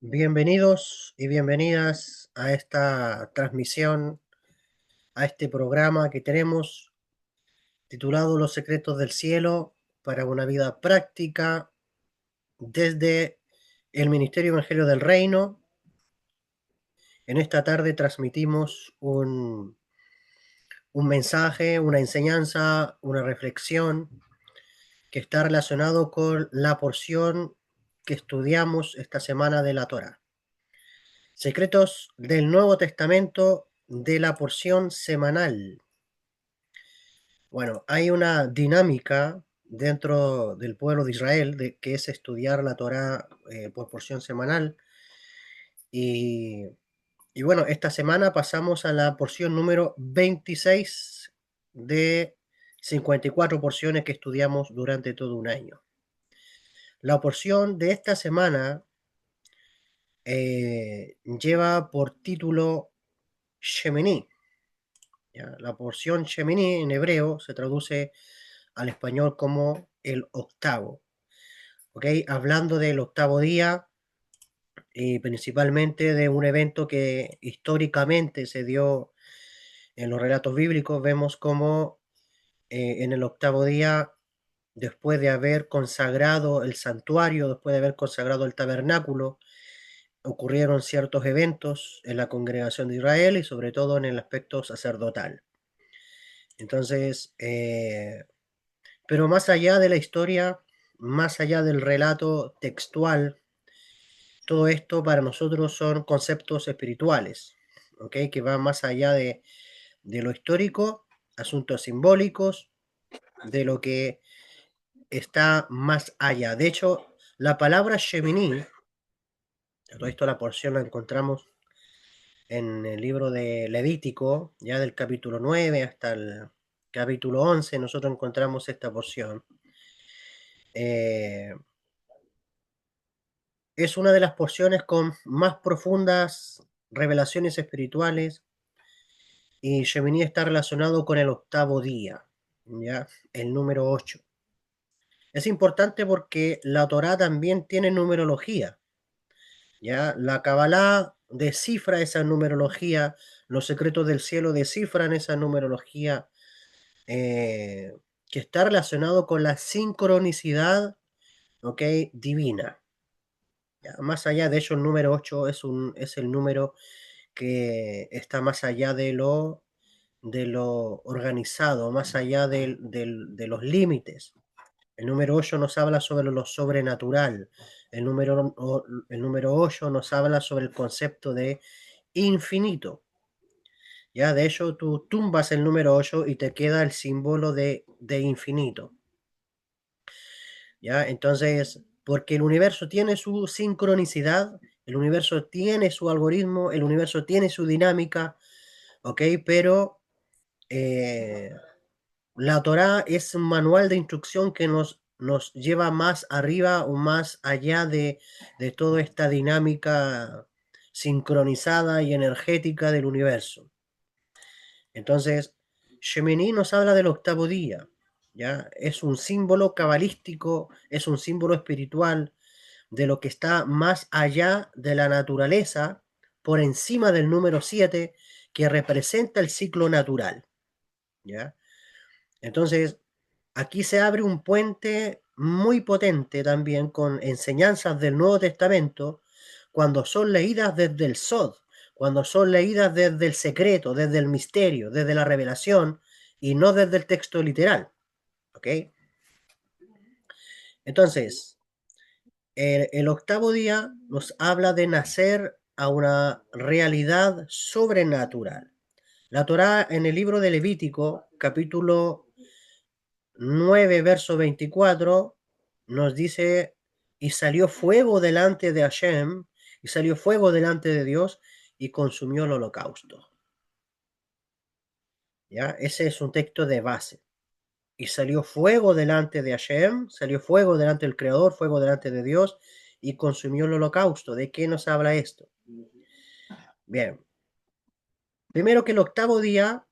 Bienvenidos y bienvenidas a esta transmisión, a este programa que tenemos titulado Los secretos del cielo para una vida práctica desde el Ministerio Evangelio del Reino. En esta tarde transmitimos un mensaje, una enseñanza, una reflexión que está relacionado con la porción que estudiamos esta semana de la Torá. Secretos del Nuevo Testamento de la porción semanal. Bueno, hay una dinámica dentro del pueblo de Israel que es estudiar la Torá por porción semanal. Y, y bueno, esta semana pasamos a la porción número 26 de 54 porciones que estudiamos durante todo un año. La porción de esta semana lleva por título Shemini. ¿Ya? La porción Shemini en hebreo se traduce al español como el octavo. ¿Ok? Hablando del octavo día y principalmente de un evento que históricamente se dio en los relatos bíblicos, vemos como en el octavo día, después de haber consagrado el santuario, después de haber consagrado el tabernáculo, ocurrieron ciertos eventos en la congregación de Israel y sobre todo en el aspecto sacerdotal. Entonces, pero más allá de la historia, más allá del relato textual, todo esto para nosotros son conceptos espirituales, ¿ok? Que van más allá de lo histórico, asuntos simbólicos, de lo que está más allá. De hecho, la palabra Shemini, todo esto la porción la encontramos en el libro de Levítico, ya del capítulo 9 hasta el capítulo 11, nosotros encontramos esta porción. Eh, es una de las porciones con más profundas revelaciones espirituales y Shemini está relacionado con el octavo día, ¿ya? El número 8. Es importante porque la Torá también tiene numerología, ¿ya? La Kabbalah descifra esa numerología, los secretos del cielo descifran esa numerología eh, que está relacionado con la sincronicidad, ¿ok? Divina. ¿Ya? Más allá de ello, el número 8 es el número que está más allá de lo organizado, más allá de los límites. El número 8 nos habla sobre lo sobrenatural. El número 8 nos habla sobre el concepto de infinito. Ya, de hecho, tú tumbas el número 8 y te queda el símbolo de infinito. ¿Ya? Entonces, porque el universo tiene su sincronicidad, el universo tiene su algoritmo, el universo tiene su dinámica, ¿ok? Pero eh, la Torá es un manual de instrucción que nos lleva más arriba o más allá de toda esta dinámica sincronizada y energética del universo. Entonces, Shemini nos habla del octavo día, ¿ya? Es un símbolo cabalístico, es un símbolo espiritual de lo que está más allá de la naturaleza, por encima del número 7, que representa el ciclo natural, ¿ya? Entonces, aquí se abre un puente muy potente también con enseñanzas del Nuevo Testamento cuando son leídas desde el Sod, cuando son leídas desde el secreto, desde el misterio, desde la revelación y no desde el texto literal. ¿Ok? Entonces, el octavo día nos habla de nacer a una realidad sobrenatural. La Torá en el libro de Levítico, capítulo 9, verso 24, nos dice, y salió fuego delante de Hashem, y salió fuego delante de Dios, y consumió el holocausto. ¿Ya? Ese es un texto de base. Y salió fuego delante de Hashem, salió fuego delante del Creador, fuego delante de Dios, y consumió el holocausto. ¿De qué nos habla esto? Bien, primero que el octavo día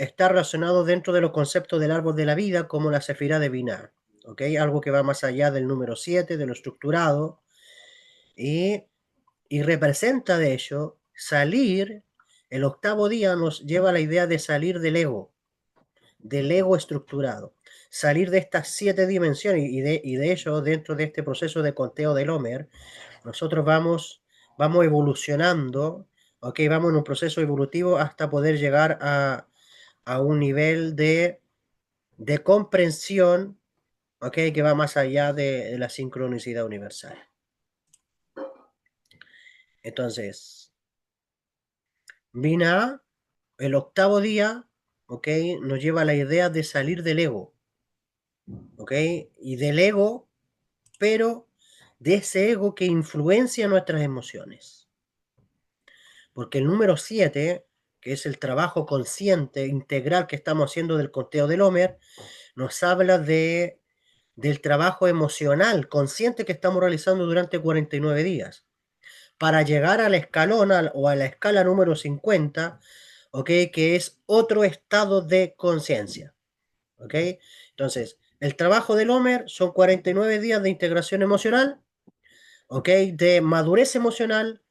está relacionado dentro de los conceptos del árbol de la vida como la sefirá de Binah, ¿ok? Algo que va más allá del número 7, de lo estructurado, y y representa de hecho salir. El octavo día nos lleva a la idea de salir del ego estructurado, salir de estas 7 dimensiones y de hecho dentro de este proceso de conteo del Homer, nosotros vamos evolucionando, ¿ok? Vamos en un proceso evolutivo hasta poder llegar a un nivel de comprensión, ¿ok? Que va más allá de la sincronicidad universal. Entonces, Vina, el octavo día, ¿ok? Nos lleva a la idea de salir del ego, ¿ok? Y del ego, pero de ese ego que influencia nuestras emociones. Porque el número 7, que es el trabajo consciente, integral que estamos haciendo del conteo del Homer, nos habla del trabajo emocional consciente que estamos realizando durante 49 días. Para llegar a la escalona o a la escala número 50, ¿ok? Que es otro estado de conciencia, ¿ok? Entonces, el trabajo del Homer son 49 días de integración emocional, ¿ok? De madurez emocional,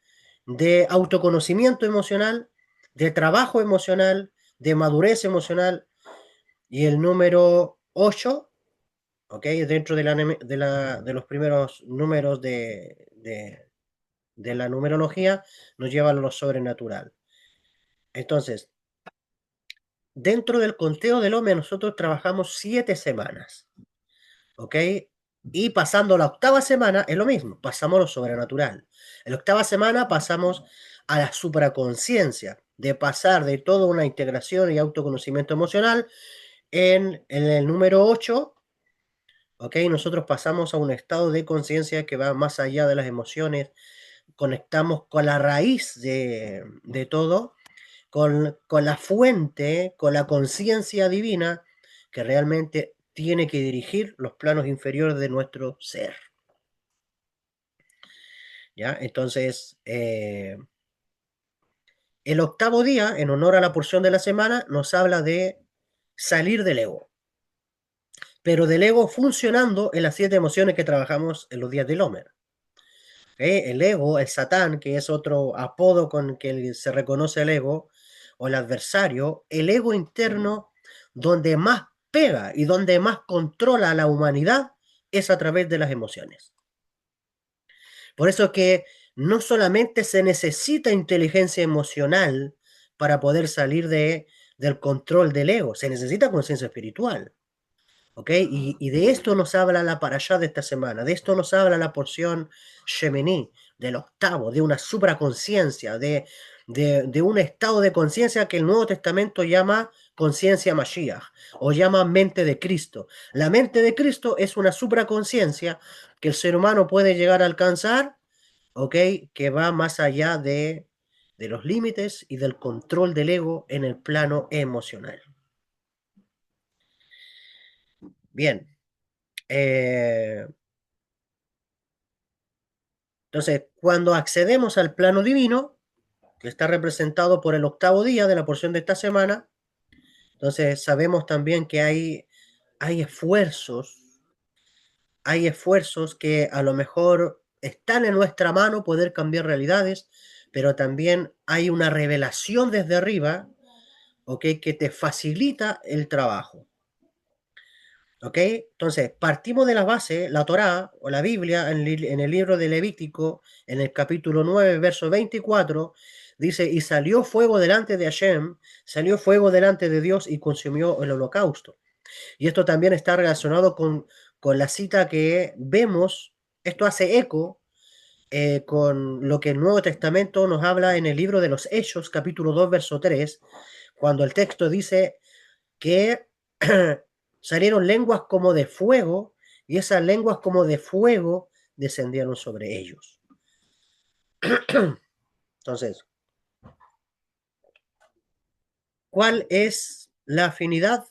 de autoconocimiento emocional, de trabajo emocional, de madurez emocional. Y el número 8, ¿ok? Dentro de los primeros números de la numerología, nos lleva a lo sobrenatural. Entonces, dentro del conteo del hombre nosotros trabajamos 7 semanas, ¿ok? Y pasando la octava semana es lo mismo, pasamos a lo sobrenatural. En la octava semana pasamos a la supraconciencia, de pasar de toda una integración y autoconocimiento emocional. En el número 8, ¿ok? Nosotros pasamos a un estado de conciencia que va más allá de las emociones, conectamos con la raíz de todo, con la fuente, con la conciencia divina que realmente tiene que dirigir los planos inferiores de nuestro ser. ¿Ya? Entonces, el octavo día, en honor a la porción de la semana, nos habla de salir del ego, pero del ego funcionando en las 7 emociones que trabajamos en los días del Homer. El ego, el Satán, que es otro apodo con que se reconoce el ego, o el adversario, el ego interno, donde más pega y donde más controla a la humanidad, es a través de las emociones. Por eso es que no solamente se necesita inteligencia emocional para poder salir del control del ego, se necesita conciencia espiritual. ¿Ok? Y de esto nos habla la parashá de esta semana, de esto nos habla la porción Shemini, del octavo, de una supraconciencia, de un estado de conciencia que el Nuevo Testamento llama conciencia Mashiach, o llama mente de Cristo. La mente de Cristo es una supraconciencia que el ser humano puede llegar a alcanzar, ¿ok? Que va más allá de los límites y del control del ego en el plano emocional. Bien. Entonces, cuando accedemos al plano divino, que está representado por el octavo día de la porción de esta semana, entonces sabemos también que hay hay esfuerzos que a lo mejor están en nuestra mano poder cambiar realidades, pero también hay una revelación desde arriba, ¿ok? Que te facilita el trabajo. ¿Ok? Entonces, partimos de la base, la Torá o la Biblia, en el libro de Levítico, en el capítulo 9, verso 24, dice, y salió fuego delante de Hashem, salió fuego delante de Dios y consumió el holocausto. Y esto también está relacionado con la cita que vemos, esto hace eco con lo que el Nuevo Testamento nos habla en el libro de los Hechos, capítulo 2, verso 3, cuando el texto dice que salieron lenguas como de fuego y esas lenguas como de fuego descendieron sobre ellos. Entonces, ¿cuál es la afinidad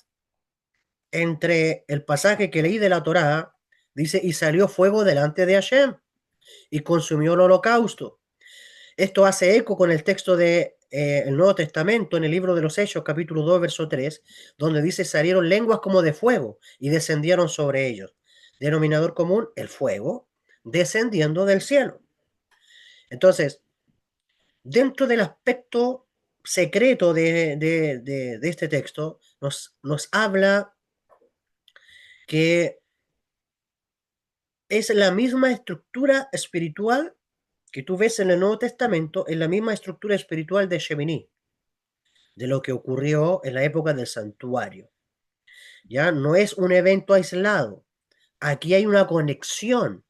entre el pasaje que leí de la Torá? Dice, y salió fuego delante de Hashem y consumió el holocausto. Esto hace eco con el texto de el Nuevo Testamento en el libro de los Hechos, capítulo 2, verso 3, donde dice, salieron lenguas como de fuego y descendieron sobre ellos. Denominador común, el fuego descendiendo del cielo. Entonces, dentro del aspecto secreto de este texto, nos habla que es la misma estructura espiritual que tú ves en el Nuevo Testamento, es la misma estructura espiritual de Shemini, de lo que ocurrió en la época del santuario. Ya no es un evento aislado. Aquí hay una conexión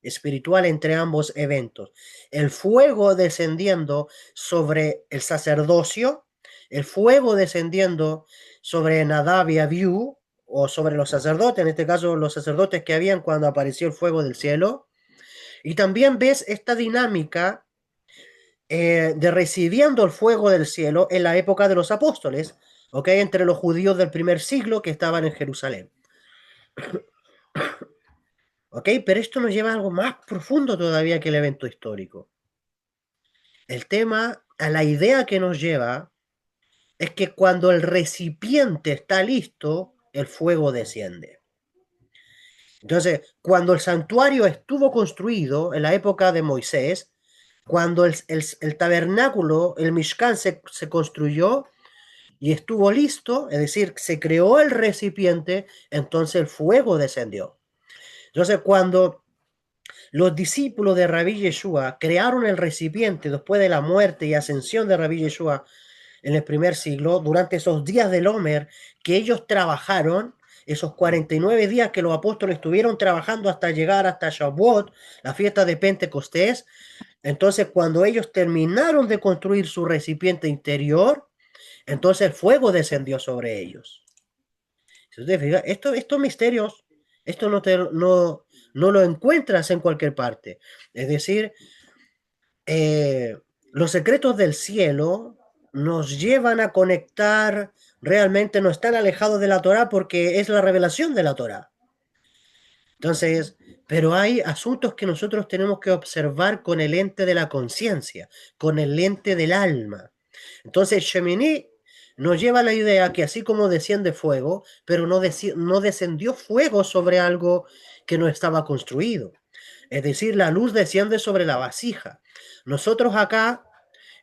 espiritual entre ambos eventos. El fuego descendiendo sobre el sacerdocio, el fuego descendiendo sobre Nadab y Abiú, o sobre los sacerdotes, en este caso los sacerdotes que habían cuando apareció el fuego del cielo. Y también ves esta dinámica de recibiendo el fuego del cielo en la época de los apóstoles, ¿ok? Entre los judíos del primer siglo que estaban en Jerusalén. ¿Ok? Pero esto nos lleva a algo más profundo todavía que el evento histórico. El tema, a la idea que nos lleva, es que cuando el recipiente está listo, el fuego desciende. Entonces, cuando el santuario estuvo construido en la época de Moisés, cuando el tabernáculo, el Mishkan se construyó y estuvo listo, es decir, se creó el recipiente, entonces el fuego descendió. Entonces, cuando los discípulos de Rabí Yeshua crearon el recipiente después de la muerte y ascensión de Rabí Yeshua en el primer siglo, durante esos días del Homer que ellos trabajaron, esos 49 días que los apóstoles estuvieron trabajando hasta llegar hasta Shavuot, la fiesta de Pentecostés. Entonces, cuando ellos terminaron de construir su recipiente interior, entonces el fuego descendió sobre ellos. Si usted fija, estos misterios, esto no lo encuentras en cualquier parte. Es decir, eh, los secretos del cielo nos llevan a conectar, realmente no están alejados de la Torah porque es la revelación de la Torah. Entonces, pero hay asuntos que nosotros tenemos que observar con el lente de la conciencia, con el lente del alma. Entonces, Shemini nos lleva a la idea que así como desciende fuego, pero no descendió fuego sobre algo que no estaba construido. Es decir, la luz desciende sobre la vasija. Nosotros acá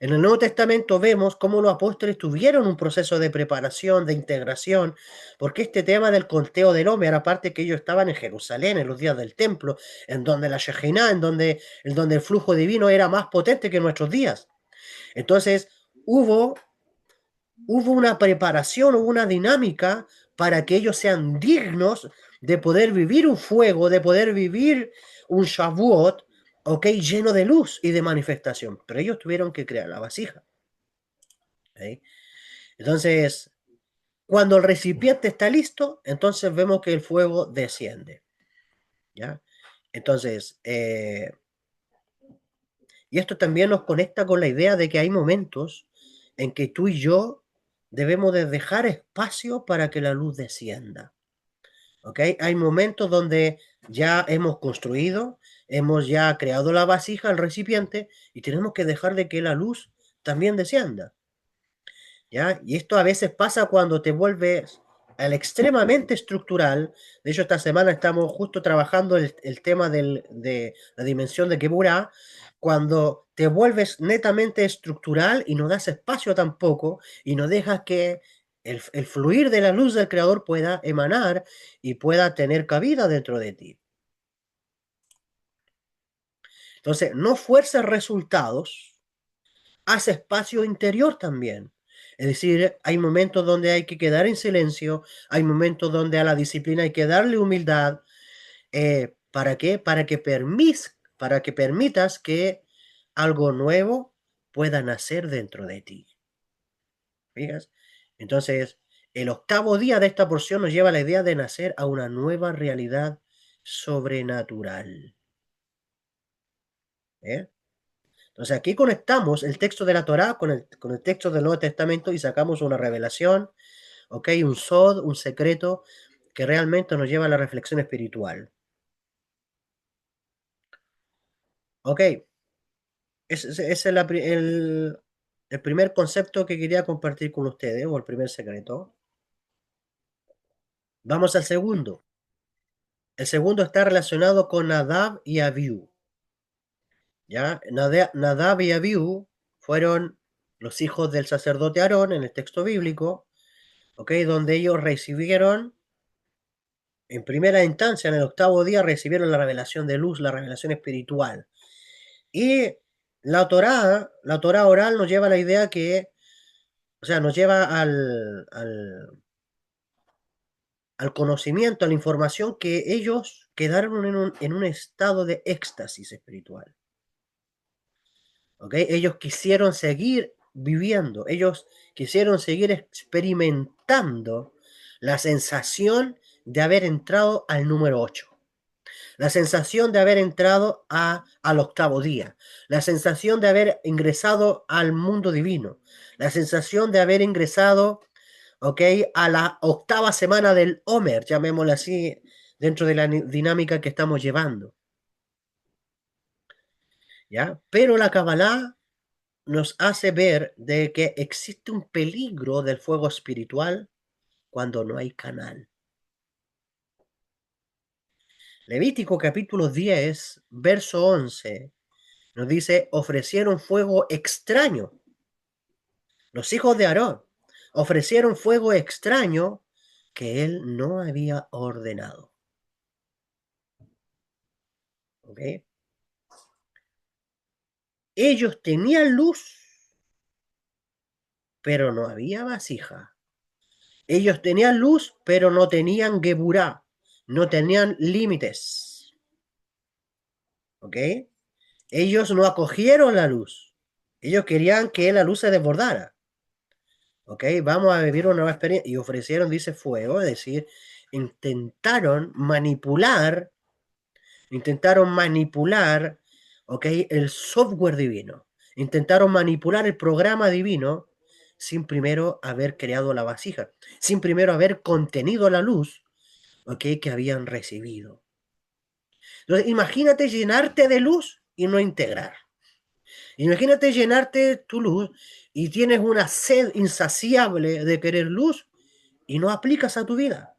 en el Nuevo Testamento vemos cómo los apóstoles tuvieron un proceso de preparación, de integración, porque este tema del conteo del hombre, aparte que ellos estaban en Jerusalén en los días del templo, en donde la Shejinah, en donde el flujo divino era más potente que en nuestros días. Entonces, hubo, hubo una preparación, hubo una dinámica para que ellos sean dignos de poder vivir un fuego, de poder vivir un Shavuot, ok, lleno de luz y de manifestación. Pero ellos tuvieron que crear la vasija. ¿Ok? Entonces, cuando el recipiente está listo, entonces vemos que el fuego desciende. ¿Ya? Entonces, y esto también nos conecta con la idea de que hay momentos en que tú y yo debemos de dejar espacio para que la luz descienda. ¿Ok? Hay momentos donde ya hemos construido, hemos ya creado la vasija, el recipiente, y tenemos que dejar de que la luz también descienda. ¿Ya? Y esto a veces pasa cuando te vuelves al extremadamente estructural. De hecho, esta semana estamos justo trabajando el tema de la dimensión de Geburah, cuando te vuelves netamente estructural y no das espacio tampoco y no dejas que el fluir de la luz del Creador pueda emanar y pueda tener cabida dentro de ti. Entonces, no fuerces resultados, haz espacio interior también. Es decir, hay momentos donde hay que quedar en silencio, hay momentos donde a la disciplina hay que darle humildad. ¿Para qué? Para que permitas que algo nuevo pueda nacer dentro de ti. ¿Fijas? Entonces, el octavo día de esta porción nos lleva a la idea de nacer a una nueva realidad sobrenatural. ¿Eh? Entonces aquí conectamos el texto de la Torá con el texto del Nuevo Testamento y sacamos una revelación, ¿ok? Un sod, un secreto que realmente nos lleva a la reflexión espiritual. ¿Ok? Ese es el primer concepto que quería compartir con ustedes, o el primer secreto. Vamos al segundo. El segundo está relacionado con Nadab y Abiú. ¿ya? Nadab y Abiú fueron los hijos del sacerdote Aarón en el texto bíblico, ¿ok? Donde ellos recibieron, en primera instancia, en el octavo día, recibieron la revelación de luz, la revelación espiritual. Y la Torá oral nos lleva a la idea que, o sea, nos lleva al conocimiento, a la información que ellos quedaron en un estado de éxtasis espiritual. ¿Ok? Ellos quisieron seguir viviendo, ellos quisieron seguir experimentando la sensación de haber entrado al número 8, la sensación de haber entrado al octavo día, la sensación de haber ingresado al mundo divino, la sensación de haber ingresado, ¿ok?, a la octava semana del Homer, llamémoslo así, dentro de la dinámica que estamos llevando. ¿Ya? Pero la Kabbalah nos hace ver de que existe un peligro del fuego espiritual cuando no hay canal. Levítico capítulo 10, verso 11, nos dice, ofrecieron fuego extraño. Los hijos de Aarón ofrecieron fuego extraño que él no había ordenado. ¿Ok? Ellos tenían luz, pero no había vasija. Ellos tenían luz, pero no tenían geburá, no tenían límites. ¿Ok? Ellos no acogieron la luz. Ellos querían que la luz se desbordara. ¿Ok? Vamos a vivir una nueva experiencia. Y ofrecieron, dice, fuego, es decir, intentaron manipular, ¿ok?, el software divino. Intentaron manipular el programa divino sin primero haber creado la vasija, sin primero haber contenido la luz, ¿ok?, que habían recibido. Entonces, imagínate llenarte de luz y no integrar. Imagínate llenarte tu luz y tienes una sed insaciable de querer luz y no aplicas a tu vida.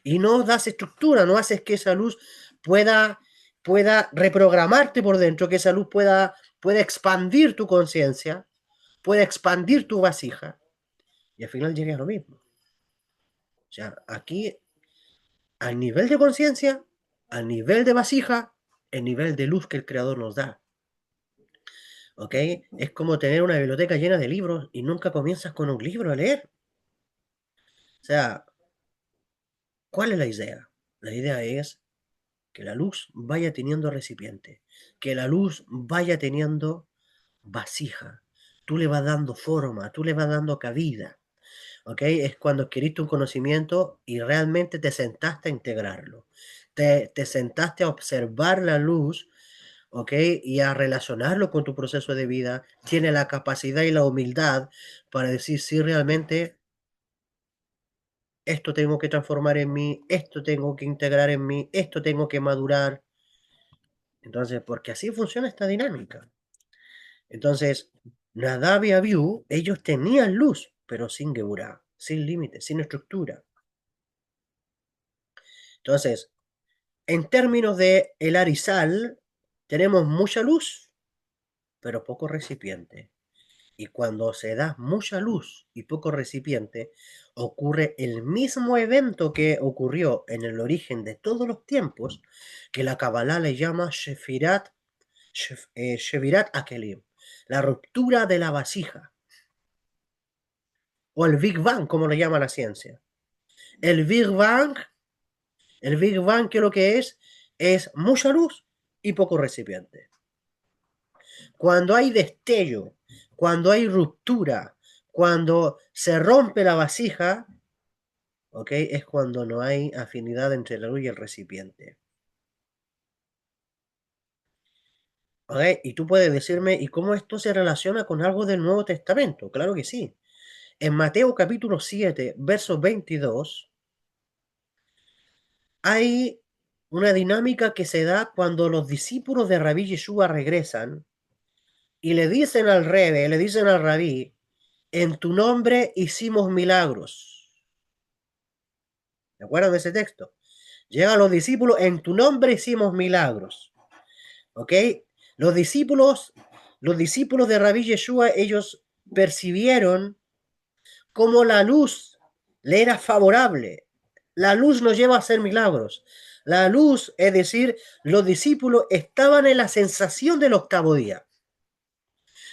Y no das estructura, no haces que esa luz pueda, pueda reprogramarte por dentro, que esa luz pueda expandir tu conciencia, pueda expandir tu vasija. Y al final llegue a lo mismo. O sea, aquí, al nivel de conciencia, al nivel de vasija, el nivel de luz que el Creador nos da. ¿Ok? Es como tener una biblioteca llena de libros y nunca comienzas con un libro a leer. O sea, ¿cuál es la idea? La idea es que la luz vaya teniendo recipiente, que la luz vaya teniendo vasija. Tú le vas dando forma, tú le vas dando cabida. ¿Ok? Es cuando adquiriste un conocimiento y realmente te sentaste a integrarlo. Te sentaste a observar la luz, ¿ok?, y a relacionarlo con tu proceso de vida. Tiene la capacidad y la humildad para decir si realmente esto tengo que transformar en mí, esto tengo que integrar en mí, esto tengo que madurar. Entonces, porque así funciona esta dinámica. Entonces, Nadab y Abiú, ellos tenían luz, pero sin geburá, sin límites, sin estructura. Entonces, en términos de el arizal, tenemos mucha luz, pero poco recipiente. Y cuando se da mucha luz y poco recipiente, ocurre el mismo evento que ocurrió en el origen de todos los tiempos, que la Kabbalah le llama Shevirat Akelim, la ruptura de la vasija, o el Big Bang, como lo llama la ciencia. El Big Bang, el Big Bang, que lo que es mucha luz y poco recipiente. Cuando hay destello, cuando hay ruptura, cuando se rompe la vasija, ¿ok?, es cuando no hay afinidad entre la luz y el recipiente. ¿Ok? Y tú puedes decirme, ¿y cómo esto se relaciona con algo del Nuevo Testamento? Claro que sí. En Mateo capítulo 7, verso 22, hay una dinámica que se da cuando los discípulos de Rabí Yeshua regresan y le dicen al Rebe, le dicen al Rabí, en tu nombre hicimos milagros. ¿De acuerdo de ese texto? Llegan los discípulos, en tu nombre hicimos milagros. ¿Ok? Los discípulos, los discípulos de Rabí Yeshua, ellos percibieron cómo la luz le era favorable. La luz nos lleva a hacer milagros. La luz, es decir, los discípulos estaban en la sensación del octavo día.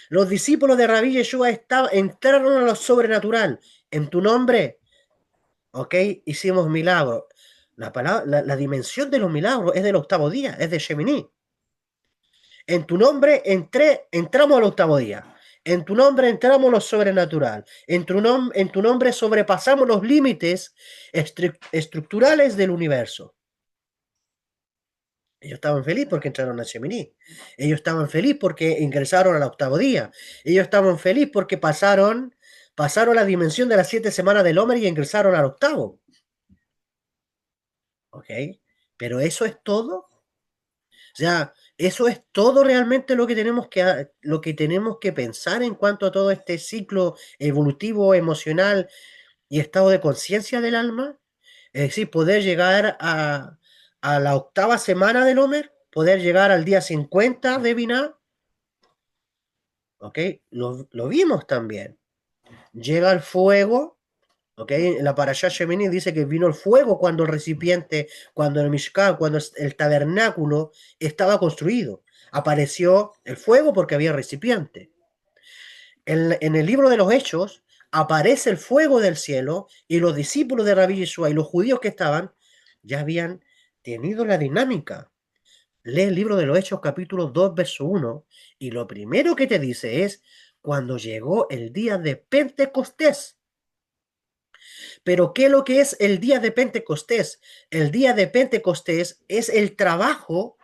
Los discípulos de Rabí Yeshua entraron a lo sobrenatural. En tu nombre, ok, hicimos milagros. La dimensión de los milagros es del octavo día, es de Shemini. En tu nombre entramos al octavo día. En tu nombre entramos a lo sobrenatural. En tu nombre sobrepasamos los límites estructurales del universo. Ellos estaban felices porque entraron a Shemini. Ellos estaban felices porque ingresaron al octavo día. Ellos estaban felices porque pasaron la dimensión de las 7 semanas del Homer y ingresaron al octavo. ¿Ok? Pero eso es todo. O sea, eso es todo realmente lo que tenemos que pensar en cuanto a todo este ciclo evolutivo, emocional y estado de conciencia del alma. Es decir, poder llegar a la octava semana del Homer, poder llegar al día 50 de Binah. ¿Ok? Lo vimos también. Llega el fuego. ¿Ok? En la Parashá Shemini dice que vino el fuego cuando el recipiente, cuando el Mishkan, cuando el tabernáculo estaba construido. Apareció el fuego porque había recipiente. En el libro de los Hechos aparece el fuego del cielo y los discípulos de Rabí Yeshua y los judíos que estaban ya habían tenido la dinámica. Lee el libro de los Hechos capítulo 2 verso 1 y lo primero que te dice es cuando llegó el día de Pentecostés. Pero ¿qué es lo que es el día de Pentecostés? El día de Pentecostés es el trabajo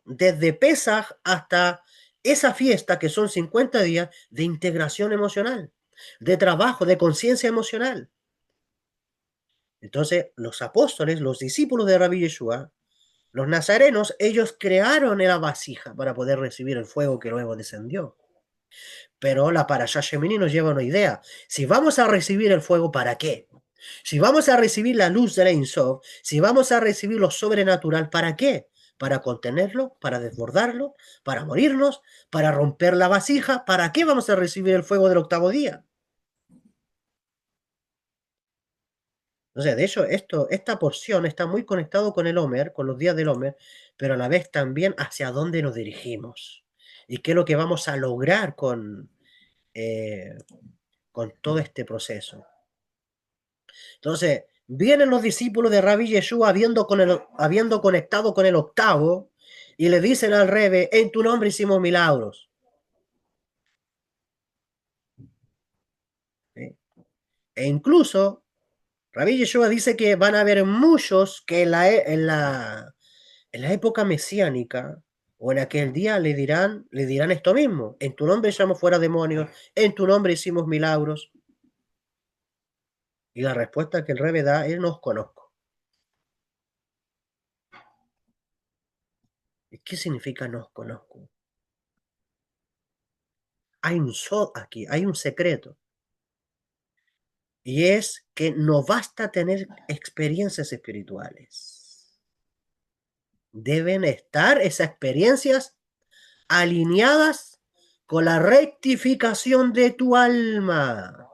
desde Pesaj hasta esa fiesta que son 50 días de integración emocional, de trabajo, de conciencia emocional. Entonces, los apóstoles, los discípulos de Rabí Yeshua, los nazarenos, ellos crearon la vasija para poder recibir el fuego que luego descendió. Pero la Parashá Shemini nos lleva una idea. Si vamos a recibir el fuego, ¿para qué? Si vamos a recibir la luz de la Ein Sof, si vamos a recibir lo sobrenatural, ¿para qué? Para contenerlo, para desbordarlo, para morirnos, para romper la vasija. ¿Para qué vamos a recibir el fuego del octavo día? Entonces, de hecho, esta porción está muy conectado con el Homer, con los días del Homer, pero a la vez también hacia dónde nos dirigimos y qué es lo que vamos a lograr eh, con todo este proceso. Entonces, vienen los discípulos de Rabí Yeshua habiendo conectado con el octavo y le dicen al Rebe, en tu nombre hicimos milagros. ¿Sí? E incluso Rabí Yeshua dice que van a haber muchos que en la época mesiánica o en aquel día le dirán esto mismo, en tu nombre echamos fuera demonios, en tu nombre hicimos milagros. Y la respuesta que el Rebe da es no os conozco. ¿Qué significa no os conozco? Hay un aquí, hay un secreto. Y es que no basta tener experiencias espirituales. Deben estar esas experiencias alineadas con la rectificación de tu alma.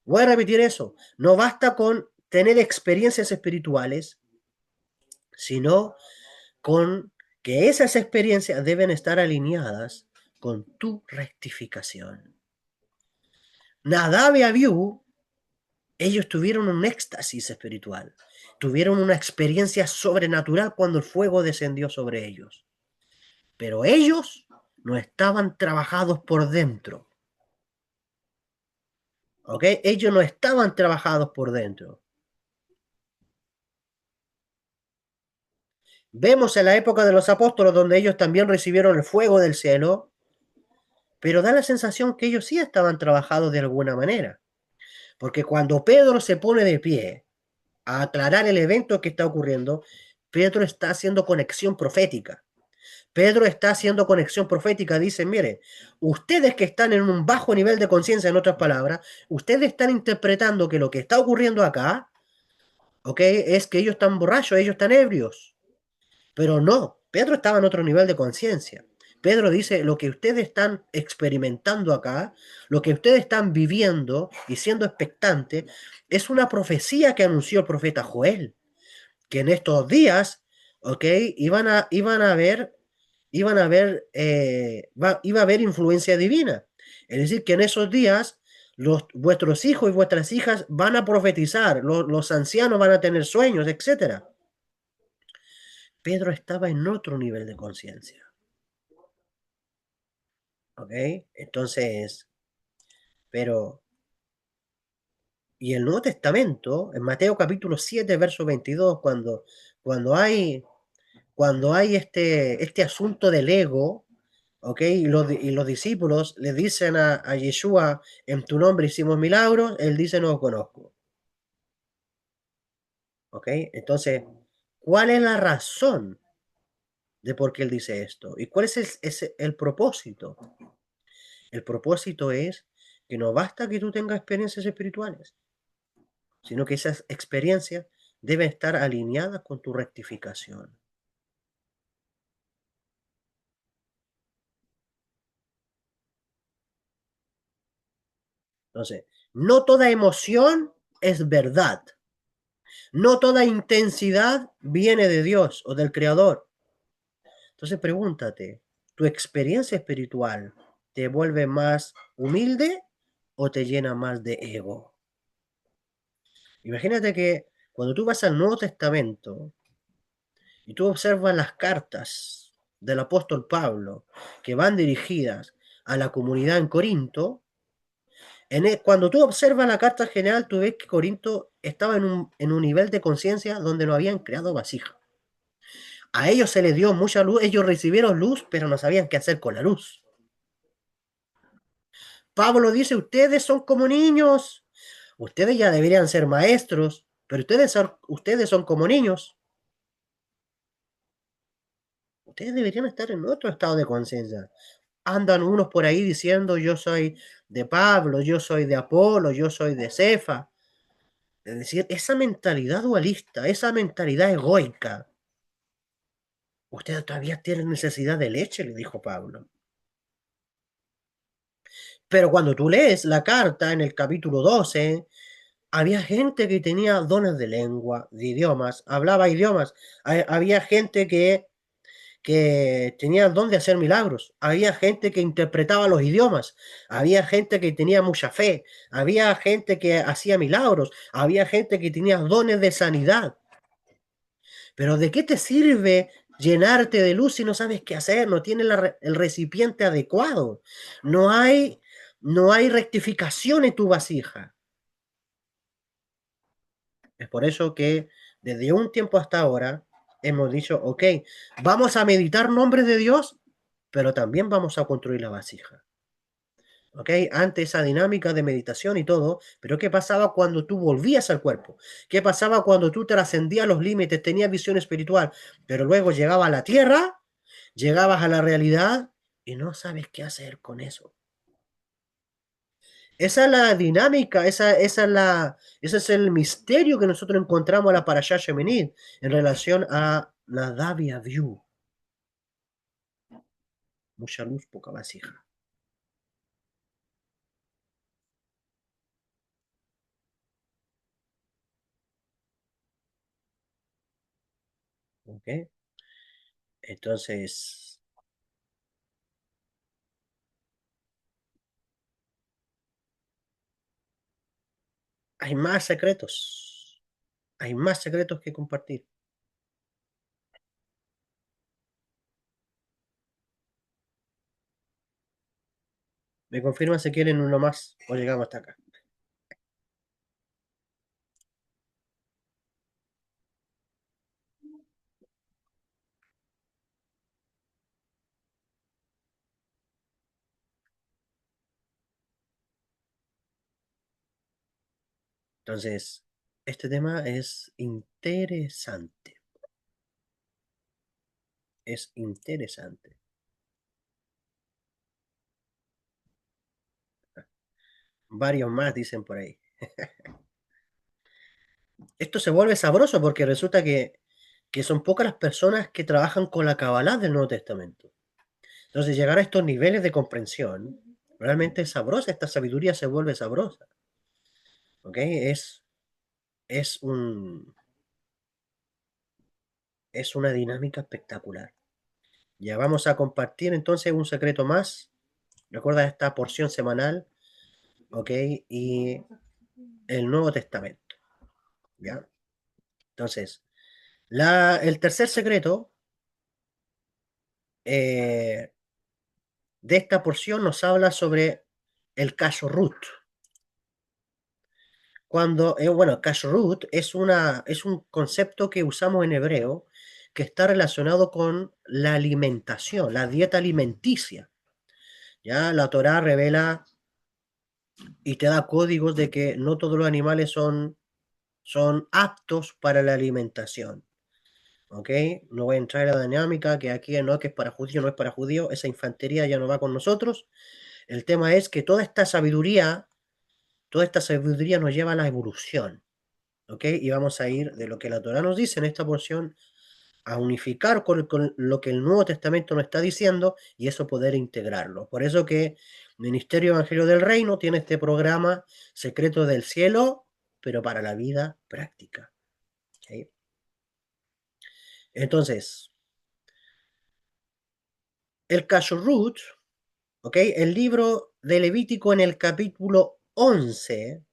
Voy a repetir eso. No basta con tener experiencias espirituales, sino con que esas experiencias deben estar alineadas con tu rectificación. Nadab y Abiú, ellos tuvieron un éxtasis espiritual, tuvieron una experiencia sobrenatural cuando el fuego descendió sobre ellos. Pero ellos no estaban trabajados por dentro. ¿Ok? Ellos no estaban trabajados por dentro. Vemos en la época de los apóstoles donde ellos también recibieron el fuego del cielo, pero da la sensación que ellos sí estaban trabajados de alguna manera. Porque cuando Pedro se pone de pie a aclarar el evento que está ocurriendo, Pedro está haciendo conexión profética. Pedro está haciendo conexión profética. Dice, mire, ustedes que están en un bajo nivel de conciencia, en otras palabras, ustedes están interpretando que lo que está ocurriendo acá ¿ok? Es que ellos están borrachos, ellos están ebrios. Pero no, Pedro estaba en otro nivel de conciencia. Pedro dice, lo que ustedes están experimentando acá, lo que ustedes están viviendo y siendo expectantes, es una profecía que anunció el profeta Joel, que en estos días, ¿ok? Iba a haber influencia divina. Es decir, que en esos días vuestros hijos y vuestras hijas van a profetizar, los ancianos van a tener sueños, etcétera. Pedro estaba en otro nivel de conciencia. ¿Ok? Entonces, pero, y el Nuevo Testamento, en Mateo capítulo 7 verso 22 cuando hay, cuando hay este asunto del ego, ¿ok? Y los discípulos le dicen a Yeshua, en tu nombre hicimos milagros, él dice, no lo conozco. ¿Ok? Entonces, ¿cuál es la razón de por qué él dice esto? ¿Y cuál es el propósito? El propósito es que no basta que tú tengas experiencias espirituales, sino que esas experiencias deben estar alineadas con tu rectificación. Entonces, no toda emoción es verdad. No toda intensidad viene de Dios o del Creador. Entonces, pregúntate, ¿tu experiencia espiritual te vuelve más humilde o te llena más de ego? Imagínate que cuando tú vas al Nuevo Testamento, y tú observas las cartas del apóstol Pablo que van dirigidas a la comunidad en Corinto, cuando tú observas la carta general, tú ves que Corinto estaba en un nivel de conciencia donde no habían creado vasija. A ellos se les dio mucha luz, ellos recibieron luz, pero no sabían qué hacer con la luz. Pablo dice, ustedes son como niños, ustedes ya deberían ser maestros, pero ustedes son como niños. Ustedes deberían estar en otro estado de conciencia. Andan unos por ahí diciendo yo soy de Pablo, yo soy de Apolo, yo soy de Cefa. Es decir, esa mentalidad dualista, esa mentalidad egoica. Ustedes todavía tienen necesidad de leche, le dijo Pablo. Pero cuando tú lees la carta en el capítulo 12, había gente que tenía dones de lengua, de idiomas, hablaba idiomas. Había gente que tenía el don de hacer milagros. Había gente que interpretaba los idiomas. Había gente que tenía mucha fe. Había gente que hacía milagros. Había gente que tenía dones de sanidad. Pero ¿de qué te sirve llenarte de luz si no sabes qué hacer? No tienes el recipiente adecuado. No hay, no hay rectificación en tu vasija. Es por eso que desde un tiempo hasta ahora hemos dicho, ok, vamos a meditar nombres de Dios, pero también vamos a construir la vasija. ¿Ok? Antes esa dinámica de meditación y todo, pero ¿qué pasaba cuando tú volvías al cuerpo? ¿Qué pasaba cuando tú trascendías los límites, tenías visión espiritual, pero luego llegabas a la tierra, llegabas a la realidad y no sabes qué hacer con eso? Esa es la dinámica, ese es el misterio que nosotros encontramos en la Parashá Sheminit en relación a la Davia View. Mucha luz, poca vasija. ¿Ok? Entonces, hay más secretos. Hay más secretos que compartir. Me confirman si quieren uno más o llegamos hasta acá. Entonces, este tema es interesante. Es interesante. Varios más dicen por ahí. Esto se vuelve sabroso porque resulta que son pocas las personas que trabajan con la Kabbalah del Nuevo Testamento. Entonces, llegar a estos niveles de comprensión realmente es sabrosa, esta sabiduría se vuelve sabrosa. ¿Ok? Es un, es una dinámica espectacular. Ya vamos a compartir entonces un secreto más. Recuerda esta porción semanal, ¿ok? Y el Nuevo Testamento, ¿ya? Entonces, el tercer secreto eh, de esta porción nos habla sobre el kashrut. Bueno, kashrut es un concepto que usamos en hebreo que está relacionado con la alimentación, la dieta alimenticia. Ya la Torá revela y te da códigos de que no todos los animales son aptos para la alimentación. ¿Ok? No voy a entrar en la dinámica que aquí no, que es para judío, no es para judío, esa infantería ya no va con nosotros. El tema es que toda esta sabiduría nos lleva a la evolución. ¿Ok? Y vamos a ir de lo que la Torah nos dice en esta porción a unificar con lo que el Nuevo Testamento nos está diciendo y eso poder integrarlo. Por eso que Ministerio Evangelio del Reino tiene este programa Secreto del Cielo, pero para la vida práctica. ¿Ok? Entonces, el Kashrut, ¿ok? El libro de Levítico en el capítulo 11,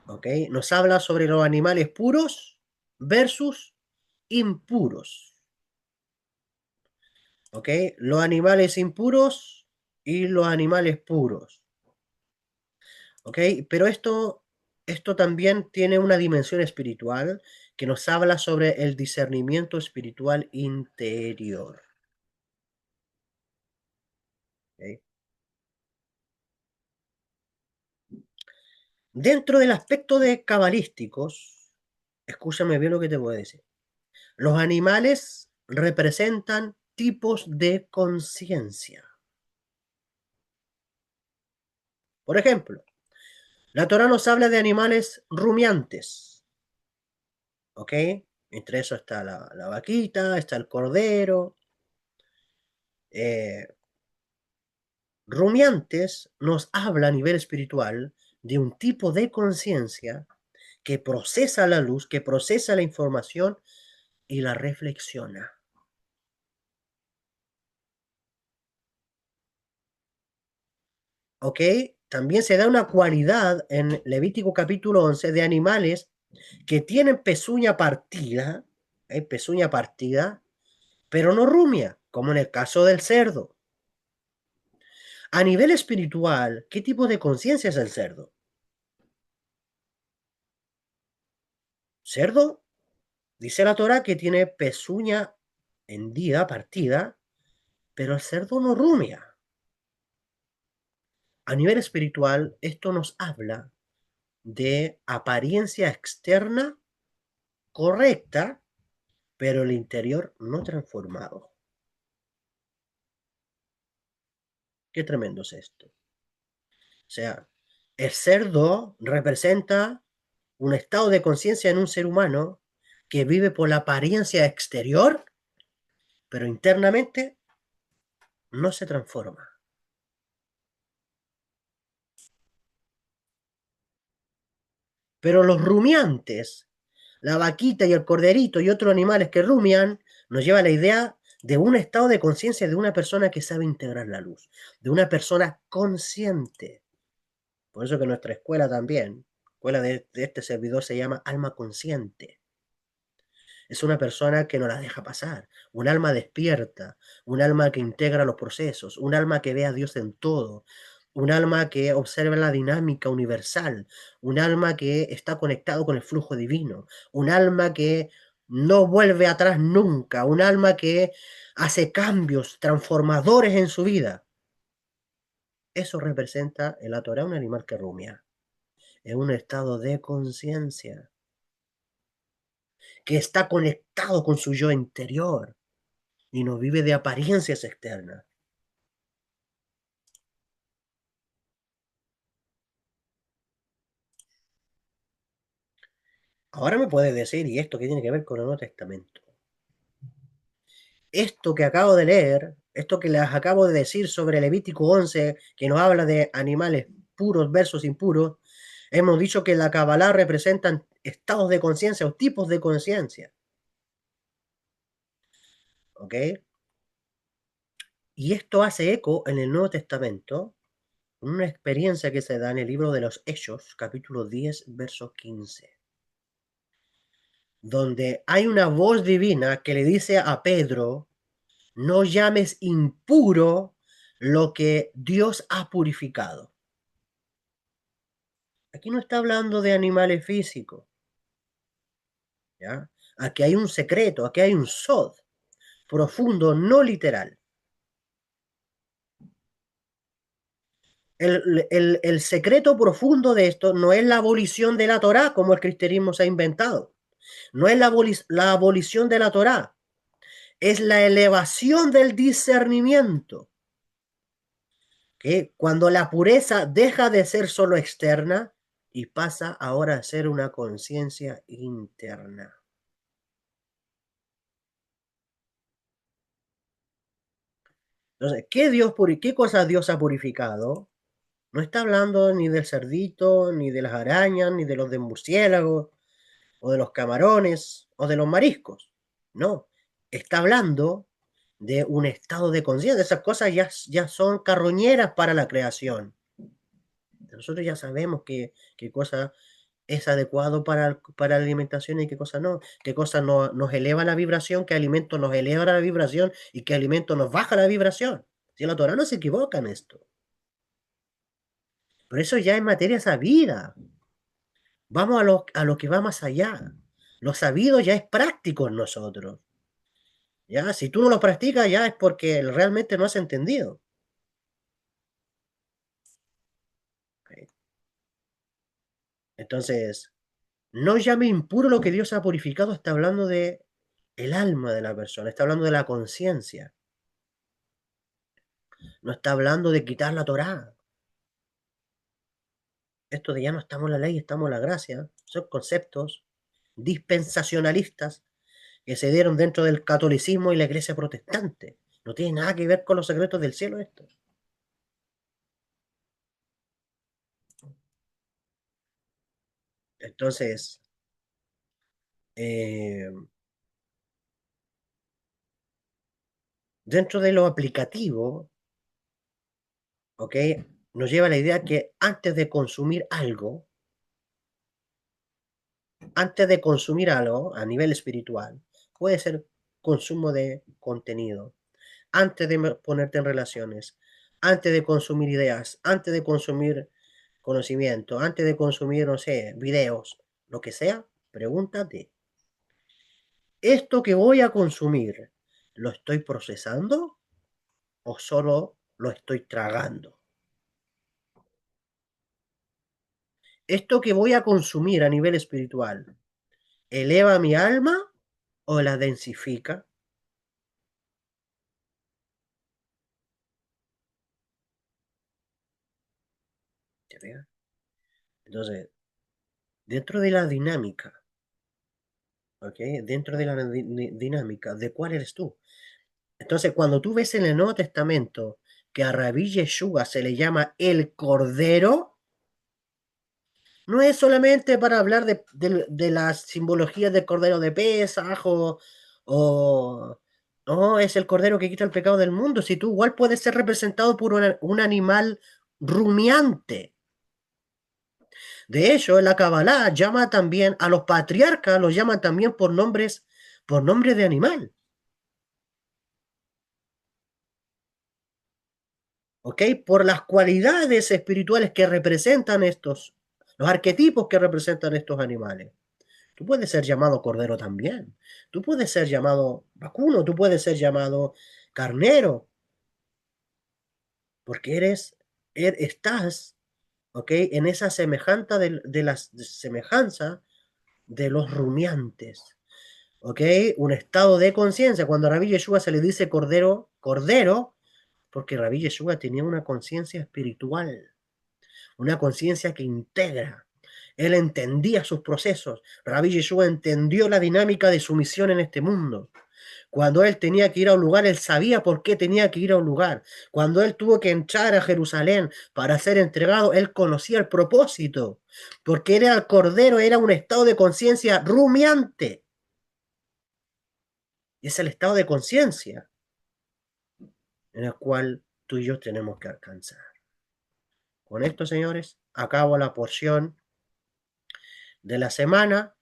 ¿ok? Nos habla sobre los animales puros versus impuros. ¿Ok? Los animales impuros y los animales puros. ¿Ok? Pero esto también tiene una dimensión espiritual que nos habla sobre el discernimiento espiritual interior. ¿Ok? Dentro del aspecto de cabalísticos, escúchame bien lo que te voy a decir. Los animales representan tipos de conciencia. Por ejemplo, la Torah nos habla de animales rumiantes, ¿ok? Entre eso está la vaquita, está el cordero. Eh, Rumiantes nos habla a nivel espiritual de un tipo de conciencia que procesa la luz, que procesa la información y la reflexiona. ¿Ok? También se da una cualidad en Levítico capítulo 11 de animales que tienen pezuña partida, pero no rumia, como en el caso del cerdo. A nivel espiritual, ¿qué tipo de conciencia es el cerdo? Cerdo, dice la Torah que tiene pezuña hendida, partida, pero el cerdo no rumia. A nivel espiritual, esto nos habla de apariencia externa correcta, pero el interior no transformado. Qué tremendo es esto. O sea, el cerdo representa un estado de conciencia en un ser humano que vive por la apariencia exterior, pero internamente no se transforma. Pero los rumiantes, la vaquita y el corderito y otros animales que rumian, nos lleva a la idea de un estado de conciencia de una persona que sabe integrar la luz, de una persona consciente. Por eso que nuestra escuela también, escuela de este servidor se llama alma consciente. Es una persona que no la deja pasar, un alma despierta, un alma que integra los procesos, un alma que ve a Dios en todo, un alma que observa la dinámica universal, un alma que está conectado con el flujo divino, un alma que no vuelve atrás nunca, un alma que hace cambios transformadores en su vida. Eso representa en la Torah un animal que rumia, en un estado de conciencia, que está conectado con su yo interior y no vive de apariencias externas. Ahora me puedes decir, ¿y esto qué tiene que ver con el Nuevo Testamento? Esto que acabo de leer, esto que les acabo de decir sobre Levítico 11, que nos habla de animales puros versus impuros, hemos dicho que la Kabbalah representan estados de conciencia o tipos de conciencia. ¿Ok? Y esto hace eco en el Nuevo Testamento, una experiencia que se da en el libro de los Hechos, capítulo 10, verso 15, donde hay una voz divina que le dice a Pedro, no llames impuro lo que Dios ha purificado. Aquí no está hablando de animales físicos, ¿ya? Aquí hay un secreto, aquí hay un sod profundo, no literal. El secreto profundo de esto no es la abolición de la Torá, como el cristianismo se ha inventado. No es la abolición de la Torá, es la elevación del discernimiento. Que cuando la pureza deja de ser solo externa y pasa ahora a ser una conciencia interna. Entonces, ¿qué cosas Dios ha purificado? No está hablando ni del cerdito, ni de las arañas, ni de los de murciélagos, o de los camarones, o de los mariscos. No, está hablando de un estado de conciencia. Esas cosas ya son carroñeras para la creación. Nosotros ya sabemos qué cosa es adecuado para la alimentación y qué cosa no. Qué cosa nos eleva la vibración, qué alimento nos eleva la vibración y qué alimento nos baja la vibración. Si la Torah no se equivoca en esto. Pero eso ya es materia sabida. Vamos a lo que va más allá. Lo sabido ya es práctico en nosotros. ¿Ya? Si tú no lo practicas, ya es porque realmente no has entendido. ¿Ok? Entonces, no llame impuro lo que Dios ha purificado, está hablando de el alma de la persona, está hablando de la conciencia, no está hablando de quitar la Torá. Esto de ya no estamos en la ley, estamos en la gracia, son conceptos dispensacionalistas que se dieron dentro del catolicismo y la iglesia protestante. No tiene nada que ver con los secretos del cielo esto. Entonces, eh, dentro de lo aplicativo, ¿ok? Nos lleva a la idea que antes de consumir algo a nivel espiritual, puede ser consumo de contenido, antes de ponerte en relaciones, antes de consumir ideas, antes de consumir conocimiento, antes de consumir, no sé, videos, lo que sea, pregúntate, ¿esto que voy a consumir lo estoy procesando o solo lo estoy tragando? ¿Esto que voy a consumir a nivel espiritual eleva mi alma o la densifica? ¿Te fijas? Entonces, dentro de la dinámica, ¿ok? Dentro de la dinámica de cuál eres tú. Entonces, cuando tú ves en el Nuevo Testamento que a Rabí Yeshua se le llama el Cordero, no es solamente para hablar de las simbologías del Cordero de Pesaj o no, es el Cordero que quita el pecado del mundo. Si tú igual puedes ser representado por un animal rumiante. De hecho, la Kabbalah llama también a los patriarcas, los llaman también por nombre de animal, ¿ok? Por las cualidades espirituales que representan los arquetipos que representan estos animales. Tú puedes ser llamado cordero también. Tú puedes ser llamado vacuno, tú puedes ser llamado carnero, porque estás, ¿ok? En esa semejanza de los rumiantes. ¿Ok? Un estado de conciencia. Cuando a Rabí Yeshua se le dice cordero, cordero, porque Rabí Yeshua tenía una conciencia espiritual, una conciencia que integra. Él entendía sus procesos. Rabbi Yeshua entendió la dinámica de su misión en este mundo. Cuando él tenía que ir a un lugar, él sabía por qué tenía que ir a un lugar. Cuando él tuvo que entrar a Jerusalén para ser entregado, él conocía el propósito. Porque era el Cordero, era un estado de conciencia rumiante. Y es el estado de conciencia en el cual tú y yo tenemos que alcanzar. Con esto, señores, acabo la porción de la semana,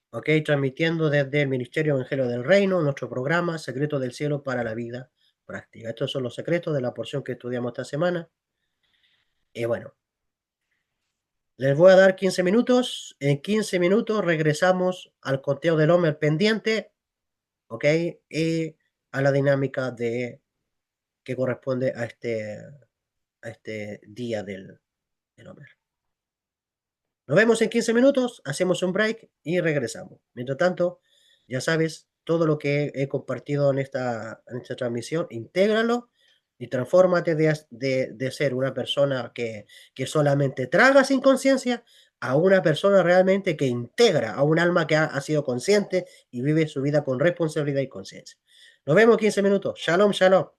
ok, transmitiendo desde el Ministerio Evangelio del Reino, nuestro programa Secretos del Cielo para la Vida Práctica. Estos son los secretos de la porción que estudiamos esta semana. Y bueno, les voy a dar 15 minutos. En 15 minutos regresamos al conteo del Homer pendiente, ok, y a la dinámica de que corresponde a este día del Homer. Nos vemos en 15 minutos, hacemos un break y regresamos. Mientras tanto, ya sabes, todo lo que he compartido en esta transmisión, intégralo y transfórmate de ser una persona que solamente traga sin conciencia a una persona realmente que integra, a un alma que ha sido consciente y vive su vida con responsabilidad y conciencia. Nos vemos en 15 minutos. Shalom, shalom.